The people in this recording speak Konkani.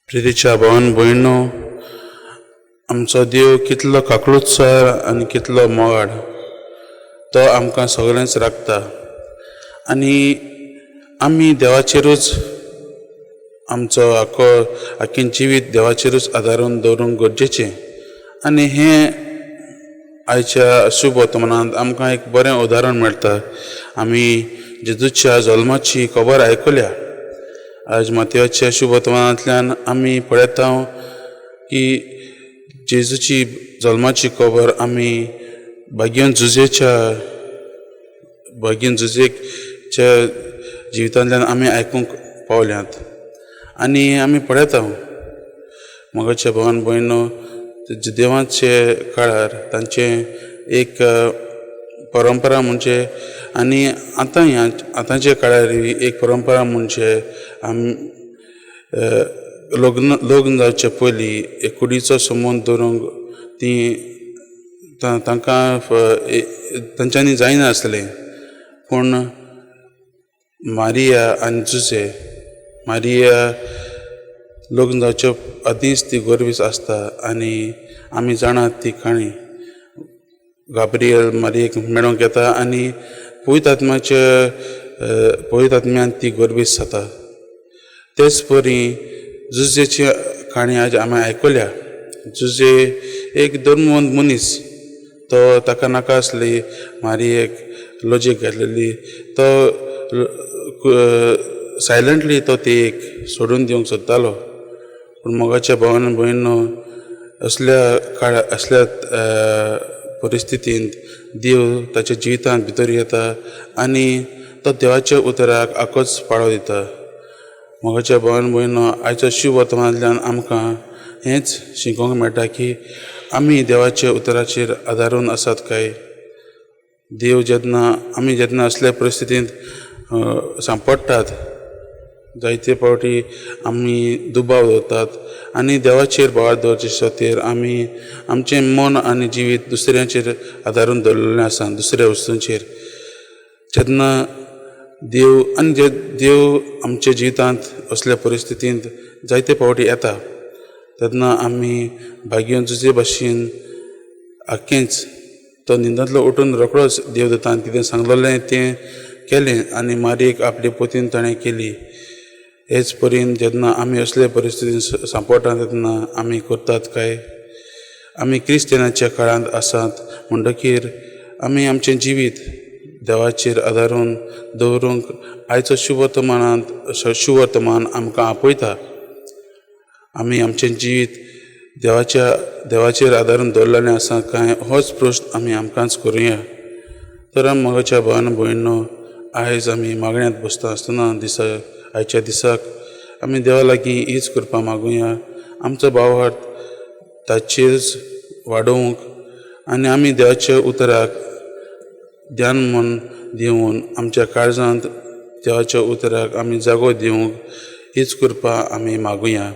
प्रितीच्या भावन भयणो, आमचो देव कितलो काकळुत्सार आनी कितलो मोगाड तो आमकां सगळ्यांच राखता. आनी आमी देवाचेरूच आमचो आख्खें जिवीत देवाचेरूच आदारून दवरूंक गरजेचें. आनी हें आयच्या शुभ वर्तमानांत आमकां एक बरें उदाहरण मेळटा. आमी जेजूच्या जल्माची खबर आयकल्या. आज मातयेच्या शुभ वर्तमानांतल्यान आमी पळयता की जेजूची जल्माची खबर आमी भाग्यवन जुजेच्या जिवितांतल्यान आमी आयकूंक पावल्यांत. आनी आमी पळयता मोगाच्या भावान भयणो, देवाचे काळार तांचे एक परंपरा म्हणजे आनी आतांच्या काळार एक परंपरा म्हणजे लग्न जावचे पयलीं एक कुडीचो संबंद दवरूंक तांकां तांच्यांनी जायनासलें. पूण मारिया आनी जुजे, मारिया लग्न जावचे आदींच ती गर्वीस आसता. आनी आमी जाणात ती काणी. गाब्रियल मारयेक मेळोंक येता आनी पवित्र आत्म्यान ती गर्वीस जाता. तेच परी जुजेची काणी आज आमी आयकल्या. जुजे एक धर्मवंत मनीस, तो ताका नाका आसली मारयेक लजेक घातलेली, तो सायलंटली तो ती एक सोडून दिवंक सोदतालो. पूण मोगाच्या भावान भयणो, असल्या परिस्थितींत देव ताच्या जिवितांत भितर येता आनी तो देवाच्या उतराक आखोच पाळो दिता. मोगाच्या भावान भयणो, आयच्या शुभ वर्तमानांतल्यान आमकां हेंच शिकोवंक मेळटा की आमी देवाच्या उतराचेर आदारून आसात काय. देव आमी जेन्ना असल्या परिस्थितींत सांपडटात, जायते फावटी आमी दुबाव दवरतात आनी देवाचेर बोवाळ दवरचे खातीर आमी आमचें मन आनी जिवीत दुसऱ्यांचेर आदारून दवरलेलें आसा, दुसऱ्या वस्तूंचेर. जेन्ना देव आमच्या जिवितांत असल्या परिस्थितींत जायते फावटी येता, तेन्ना आमी भाग्यवन जुजे भाशेन आख्खेंच तो निंदांतलो उठून रोखडोच देवदत्तान कितें सांगलेलें तें केलें आनी मारयेक आपले पोतीन ताणें केली. हेच परीन जेन्ना आमी असले परिस्थितींत सांपडटात तेन्ना आमी करतात काय. आमी क्रिस्तियनाच्या काळांत आसात म्हणटकीर आमी आमचें जिवीत देवाचेर आदारून दवरूंक आयचो शुभ वर्तमान आमकां आपयता. आमी आमचें जिवीत देवाचेर आदारून दवरलेलें आसा काय, होच प्रश्न आमी आमकांच करुया. तर मोगाच्या भावान भयणो, आयज आमी मागण्यांत बसता आसतना आयच्या दिसाक आमी देवा लागीं हीच करपा मागुया, आमचो भावार्थ ताचेरच वाडोवंक आनी आमी देवाच्या उतराक ध्यान मन दिवन आमच्या काळजांत देवाच्या उतराक आमी जागो दिवंक हीच करपा आमी मागुया.